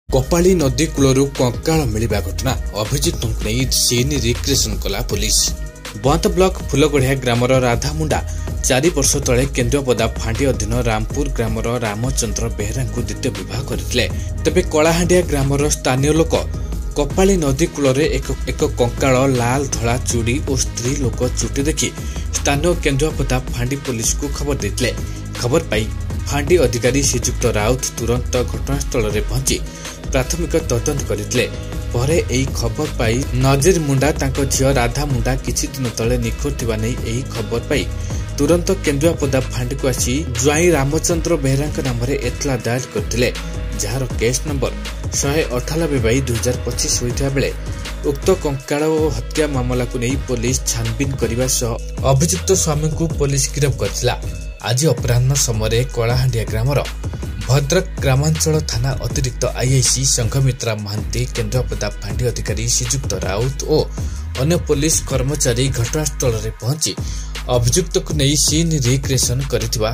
कपाली नदी कूलरू कंकाल मिलवा घटना अभियुक्त नहीं सीन रिक्रिएशन कला पुलिस। बंत ब्लॉक फुलगढ़िया ग्रामर राधामुंडा 4 वर्ष तले केन्द्रापदा फांडी अधीन रामपुर ग्रामर रामचंद्र बेहरा द्वितीय विवाह करते। तेबे कलाहांडिया ग्रामर स्थानीय लोक कपाली नदी कूल एक कंकाल लाल धला चूड़ी और स्त्री लोक चुटी देखि स्थानीय केन्द्रापदा फांडी पुलिस को खबर देते। खबर पाई फांडी अधिकारी श्रीजुक्त राउत तुरंत घटनास्थल में पहुंची प्राथमिक तदंत करते। परे एही खबर पाई नजीर मुंडा तांको झियो राधा मुंडा किछि दिन तले निखोज थिबा नै एही खबर पाई तुरंत केन्द्रापदा फांडी को आसी ज्वाई रामचंद्र बेहरा नाम एतला दायर करथिले, जार केस नंबर 198/2025 होइथा बेले उक्त कंकाल और हत्या मामला को नहीं पुलिस छानबीन करने सह अभियुक्त स्वामी को पुलिस गिरफ्त करथिला। आज अपराह्न समय कलाहांडिया ग्रामर भद्रक ग्रामांचल थाना अतिरिक्त आईआईसी संघमित्रा महांती केन्द्रापदा फांडी अधिकारी श्रीजुक्त राउत और अन्य पुलिस कर्मचारी घटनास्थल में पहुंची अभियुक्त को नहीं सीन रिक्रिएशन करथिबा।